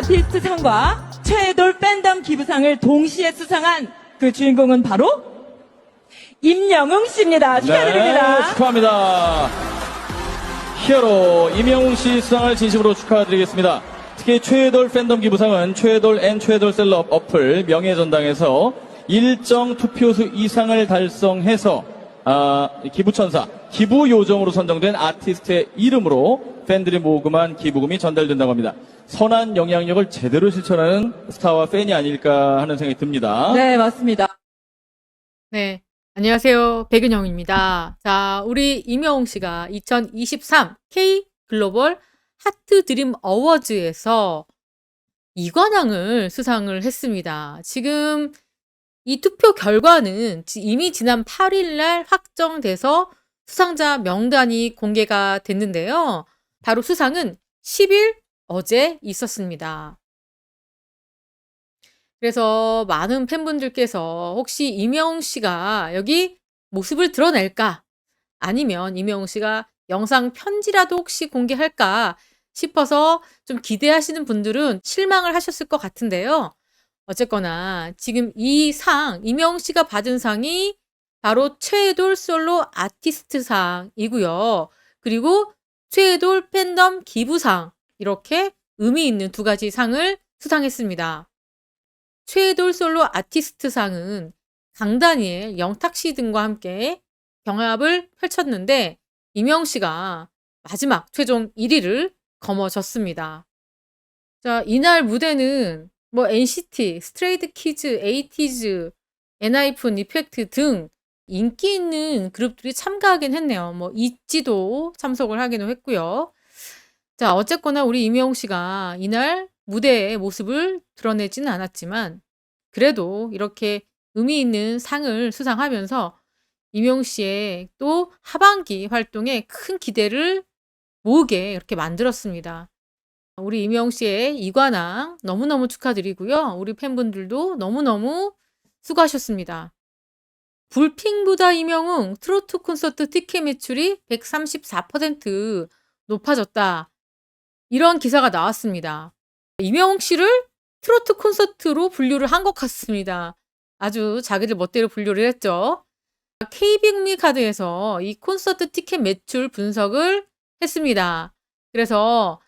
아티스트상과 최애돌 팬덤 기부상을 동시에 수상한 그 주인공은 바로 임영웅 씨입니다. 축하드립니다. 네, 축하합니다. 히어로 임영웅 씨 수상을 진심으로 축하드리겠습니다. 특히 최애돌 팬덤 기부상은 최애돌 앤 최애돌 셀럽 어플 명예전당에서 일정 투표수 이상을 달성해서 기부천사, 기부요정으로 선정된 아티스트의 이름으로 팬들이 모금한 기부금이 전달된다고 합니다. 선한 영향력을 제대로 실천하는 스타와 팬이 아닐까 하는 생각이 듭니다. 네, 맞습니다. 네. 안녕하세요. 백은영입니다. 자, 우리 임영웅 씨가 2023 K 글로벌 하트 드림 어워즈에서 이관왕을 수상을 했습니다. 지금 이 투표 결과는 이미 지난 8일 날 확정돼서 수상자 명단이 공개가 됐는데요. 바로 수상은 10일 어제 있었습니다. 그래서 많은 팬분들께서 혹시 임영웅 씨가 여기 모습을 드러낼까? 아니면 임영웅 씨가 영상 편지라도 혹시 공개할까 싶어서 좀 기대하시는 분들은 실망을 하셨을 것 같은데요. 어쨌거나 지금 이 상, 임영웅 씨가 받은 상이 바로 최애돌 솔로 아티스트 상이고요. 그리고 최애돌 팬덤 기부상, 이렇게 의미 있는 두 가지 상을 수상했습니다. 최애돌 솔로 아티스트 상은 강다니엘, 영탁씨 등과 함께 경합을 펼쳤는데 임영웅 씨가 마지막 최종 1위를 거머쥐었습니다. 자, 이날 무대는 뭐 NCT, 스트레이트 키즈, 에이티즈, 엔하이픈, 이펙트 등 인기 있는 그룹들이 참가하긴 했네요. 뭐 있지도 참석을 하기도 했고요. 자, 어쨌거나 우리 임영웅 씨가 이날 무대의 모습을 드러내지는 않았지만 그래도 이렇게 의미 있는 상을 수상하면서 임영웅 씨의 또 하반기 활동에 큰 기대를 모으게 이렇게 만들었습니다. 우리 임영웅 씨의 이관왕 너무너무 축하드리고요. 우리 팬분들도 너무너무 수고하셨습니다. 불핑보다 임영웅 트로트 콘서트 티켓 매출이 134% 높아졌다. 이런 기사가 나왔습니다. 임영웅 씨를 트로트 콘서트로 분류를 한 것 같습니다. 아주 자기들 멋대로 분류를 했죠. KB국민카드에서 이 콘서트 티켓 매출 분석을 했습니다. 그래서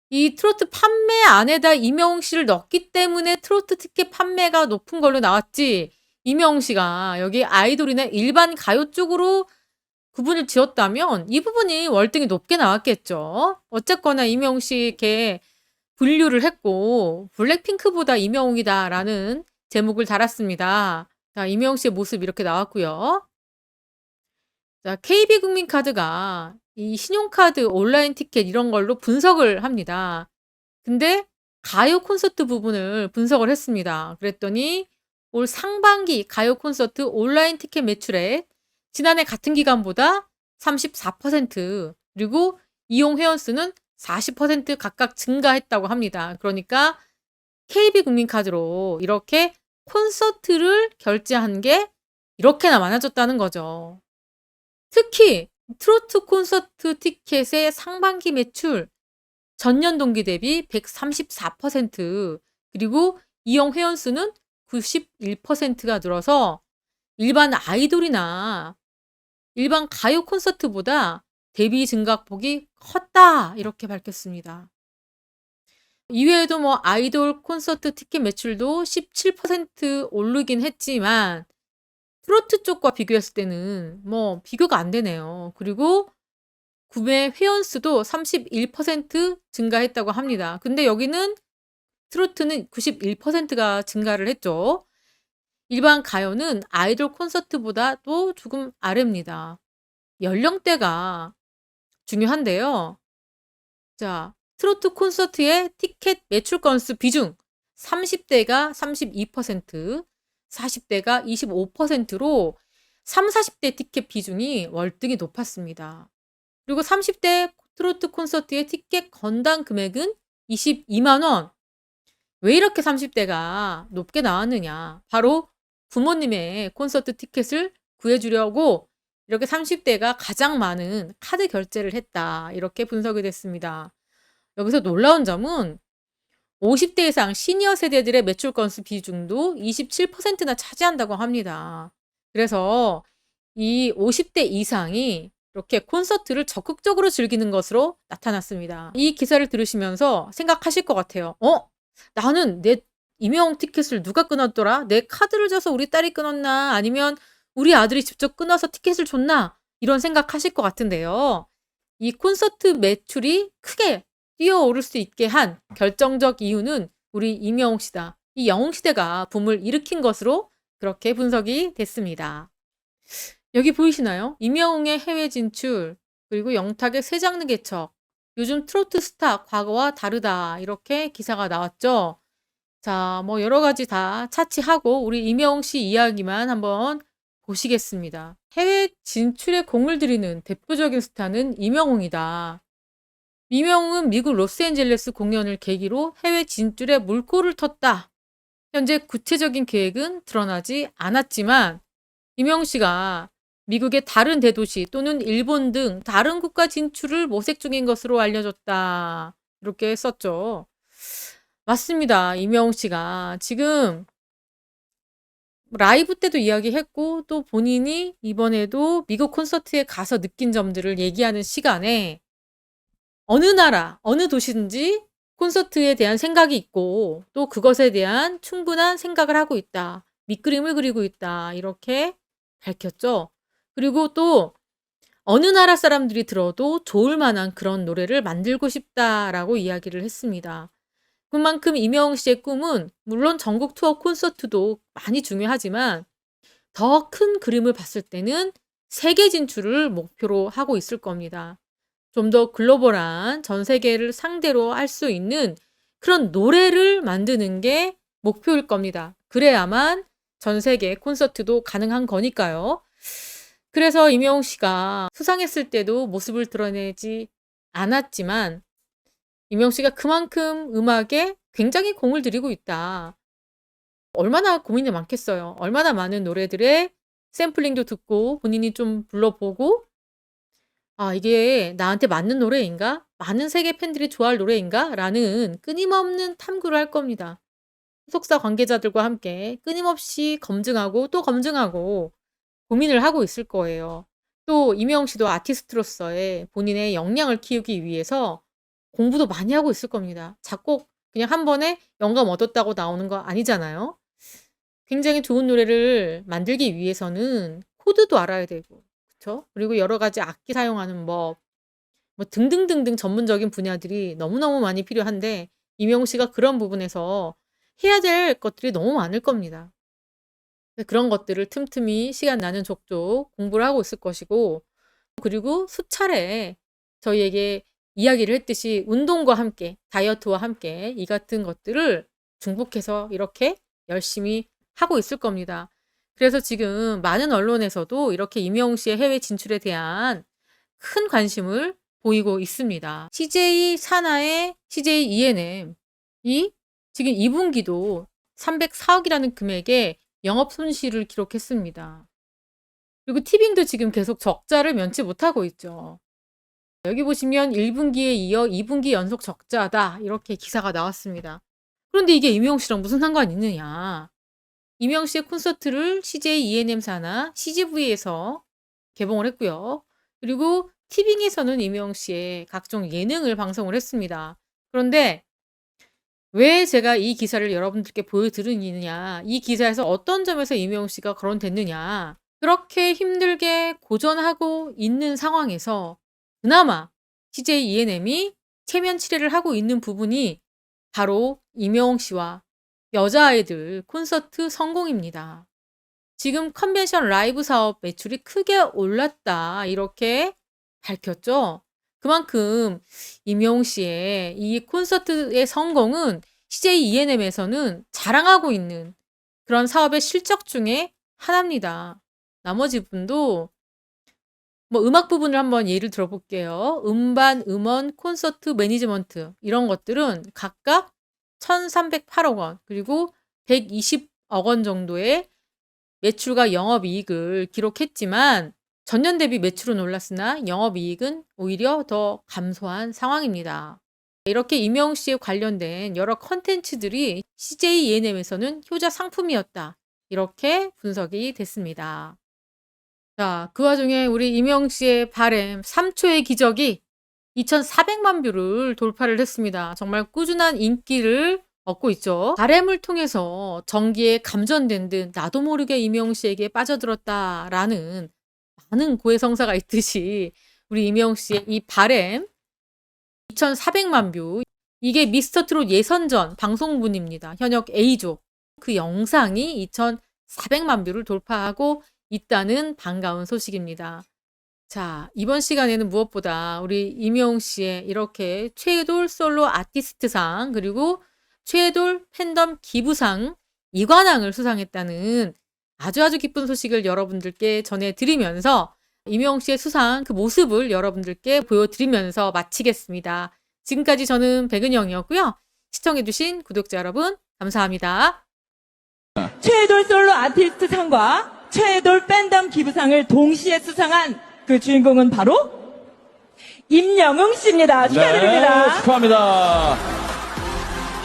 이 트로트 판매 안에다 임영웅 씨를 넣었기 때문에 트로트 티켓 판매가 높은 걸로 나왔지, 임영웅 씨가 여기 아이돌이나 일반 가요 쪽으로 구분을 지었다면 이 부분이 월등히 높게 나왔겠죠. 어쨌거나 임영웅 씨 이렇게 분류를 했고 블랙핑크보다 임영웅이다라는 제목을 달았습니다. 자, 임영웅 씨의 모습 이렇게 나왔고요. 자, KB국민카드가 이 신용카드, 온라인 티켓 이런 걸로 분석을 합니다. 근데 가요 콘서트 부분을 분석을 했습니다. 그랬더니 올 상반기 가요 콘서트 온라인 티켓 매출액 지난해 같은 기간보다 34%, 그리고 이용 회원수는 40% 각각 증가했다고 합니다. 그러니까 KB국민카드로 이렇게 콘서트를 결제한 게 이렇게나 많아졌다는 거죠. 특히 트로트 콘서트 티켓의 상반기 매출 전년 동기 대비 134%, 그리고 이용 회원수는 91%가 늘어서 일반 아이돌이나 일반 가요 콘서트보다 대비 증가폭이 컸다, 이렇게 밝혔습니다. 이외에도 뭐 아이돌 콘서트 티켓 매출도 17% 오르긴 했지만 트로트 쪽과 비교했을 때는 뭐 비교가 안 되네요. 그리고 구매 회원 수도 31% 증가했다고 합니다. 근데 여기는 트로트는 91%가 증가를 했죠. 일반 가요는 아이돌 콘서트보다도 조금 아래입니다. 연령대가 중요한데요. 자, 트로트 콘서트의 티켓 매출 건수 비중 30대가 32%, 40대가 25%로 3, 40대 티켓 비중이 월등히 높았습니다. 그리고 30대 트로트 콘서트의 티켓 건당 금액은 22만 원. 왜 이렇게 30대가 높게 나왔느냐? 바로 부모님의 콘서트 티켓을 구해주려고 이렇게 30대가 가장 많은 카드 결제를 했다, 이렇게 분석이 됐습니다. 여기서 놀라운 점은 50대 이상 시니어 세대들의 매출 건수 비중도 27%나 차지한다고 합니다. 그래서 이 50대 이상이 이렇게 콘서트를 적극적으로 즐기는 것으로 나타났습니다. 이 기사를 들으시면서 생각하실 것 같아요. 나는 내 임영 티켓을 누가 끊었더라? 내 카드를 줘서 우리 딸이 끊었나? 아니면 우리 아들이 직접 끊어서 티켓을 줬나? 이런 생각하실 것 같은데요. 이 콘서트 매출이 크게 뛰어오를 수 있게 한 결정적 이유는 우리 임영웅 씨다. 이 영웅 시대가 붐을 일으킨 것으로 그렇게 분석이 됐습니다. 여기 보이시나요? 임영웅의 해외 진출, 그리고 영탁의 새 장르 개척, 요즘 트로트 스타 과거와 다르다 이렇게 기사가 나왔죠. 자, 뭐 여러 가지 다 차치하고 우리 임영웅 씨 이야기만 한번 보시겠습니다. 해외 진출에 공을 들이는 대표적인 스타는 임영웅이다. 임영웅은 미국 로스앤젤레스 공연을 계기로 해외 진출에 물꼬를 텄다. 현재 구체적인 계획은 드러나지 않았지만 임영웅 씨가 미국의 다른 대도시 또는 일본 등 다른 국가 진출을 모색 중인 것으로 알려졌다. 이렇게 썼죠. 맞습니다. 임영웅 씨가 지금 라이브 때도 이야기했고 또 본인이 이번에도 미국 콘서트에 가서 느낀 점들을 얘기하는 시간에 어느 나라, 어느 도시든지 콘서트에 대한 생각이 있고 또 그것에 대한 충분한 생각을 하고 있다. 밑그림을 그리고 있다. 이렇게 밝혔죠. 그리고 또 어느 나라 사람들이 들어도 좋을 만한 그런 노래를 만들고 싶다라고 이야기를 했습니다. 그만큼 임영웅 씨의 꿈은 물론 전국 투어 콘서트도 많이 중요하지만 더 큰 그림을 봤을 때는 세계 진출을 목표로 하고 있을 겁니다. 좀 더 글로벌한 전 세계를 상대로 할 수 있는 그런 노래를 만드는 게 목표일 겁니다. 그래야만 전 세계 콘서트도 가능한 거니까요. 그래서 임영웅 씨가 수상했을 때도 모습을 드러내지 않았지만 임영웅 씨가 그만큼 음악에 굉장히 공을 들이고 있다. 얼마나 고민이 많겠어요. 얼마나 많은 노래들의 샘플링도 듣고 본인이 좀 불러보고 이게 나한테 맞는 노래인가? 많은 세계 팬들이 좋아할 노래인가? 라는 끊임없는 탐구를 할 겁니다. 소속사 관계자들과 함께 끊임없이 검증하고 또 검증하고 고민을 하고 있을 거예요. 또 임영웅 씨도 아티스트로서의 본인의 역량을 키우기 위해서 공부도 많이 하고 있을 겁니다. 작곡 그냥 한 번에 영감 얻었다고 나오는 거 아니잖아요. 굉장히 좋은 노래를 만들기 위해서는 코드도 알아야 되고, 그쵸? 그리고 여러 가지 악기 사용하는 법, 뭐 등등등등 전문적인 분야들이 너무너무 많이 필요한데 임영웅 씨가 그런 부분에서 해야 될 것들이 너무 많을 겁니다. 그런 것들을 틈틈이 시간 나는 족족 공부를 하고 있을 것이고, 그리고 수차례 저희에게 이야기를 했듯이 운동과 함께 다이어트와 함께 이 같은 것들을 중복해서 이렇게 열심히 하고 있을 겁니다. 그래서 지금 많은 언론에서도 이렇게 임영웅 씨의 해외 진출에 대한 큰 관심을 보이고 있습니다. CJ 산하의 CJ E&M이 지금 2분기도 304억이라는 금액의 영업 손실을 기록했습니다. 그리고 티빙도 지금 계속 적자를 면치 못하고 있죠. 여기 보시면 1분기에 이어 2분기 연속 적자다 이렇게 기사가 나왔습니다. 그런데 이게 임영웅 씨랑 무슨 상관이 있느냐. 임영웅 씨의 콘서트를 CJ E&M사나 CGV에서 개봉을 했고요. 그리고 티빙에서는 임영웅 씨의 각종 예능을 방송을 했습니다. 그런데 왜 제가 이 기사를 여러분들께 보여드리느냐, 이 기사에서 어떤 점에서 임영웅 씨가 거론됐느냐, 그렇게 힘들게 고전하고 있는 상황에서 그나마 CJ E&M이 체면 치레를 하고 있는 부분이 바로 임영웅 씨와 여자아이들 콘서트 성공입니다. 지금 컨벤션 라이브 사업 매출이 크게 올랐다 이렇게 밝혔죠. 그만큼 임영웅 씨의 이 콘서트의 성공은 CJ E&M에서는 자랑하고 있는 그런 사업의 실적 중에 하나입니다. 나머지 부분도 뭐 음악 부분을 한번 예를 들어볼게요. 음반, 음원, 콘서트, 매니지먼트 이런 것들은 각각 1,308억 원 그리고 120억 원 정도의 매출과 영업이익을 기록했지만 전년 대비 매출은 올랐으나 영업이익은 오히려 더 감소한 상황입니다. 이렇게 임영웅 씨에 관련된 여러 컨텐츠들이 CJ ENM에서는 효자 상품이었다. 이렇게 분석이 됐습니다. 자, 그 와중에 우리 임영웅 씨의 바램 3초의 기적이 2,400만 뷰를 돌파를 했습니다. 정말 꾸준한 인기를 얻고 있죠. 바램을 통해서 전기에 감전된 듯 나도 모르게 임영웅 씨에게 빠져들었다라는 많은 고해성사가 있듯이 우리 임영웅 씨의 이 바램 2,400만 뷰, 이게 미스터트롯 예선전 방송분입니다. 현역 A조. 그 영상이 2,400만 뷰를 돌파하고 있다는 반가운 소식입니다. 자, 이번 시간에는 무엇보다 우리 임영웅 씨의 이렇게 최애돌 솔로 아티스트상 그리고 최애돌 팬덤 기부상 2관왕을 수상했다는 아주 기쁜 소식을 여러분들께 전해드리면서 임영웅 씨의 수상 그 모습을 여러분들께 보여드리면서 마치겠습니다. 지금까지 저는 백은영이었고요. 시청해주신 구독자 여러분 감사합니다. 최애돌 솔로 아티스트 상과 최애돌 팬덤 기부상을 동시에 수상한 그 주인공은 바로 임영웅 씨입니다. 축하드립니다. 네, 축하합니다.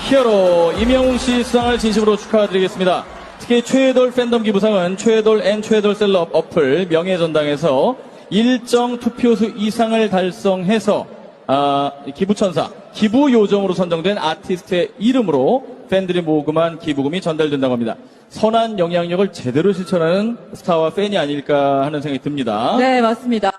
히어로 임영웅 씨 수상을 진심으로 축하드리겠습니다. 특히 최애돌 팬덤 기부상은 최애돌 앤 최애돌 셀럽 어플 명예전당에서 일정 투표수 이상을 달성해서 기부천사, 기부요정으로 선정된 아티스트의 이름으로 팬들이 모금한 기부금이 전달된다고 합니다. 선한 영향력을 제대로 실천하는 스타와 팬이 아닐까 하는 생각이 듭니다. 네, 맞습니다.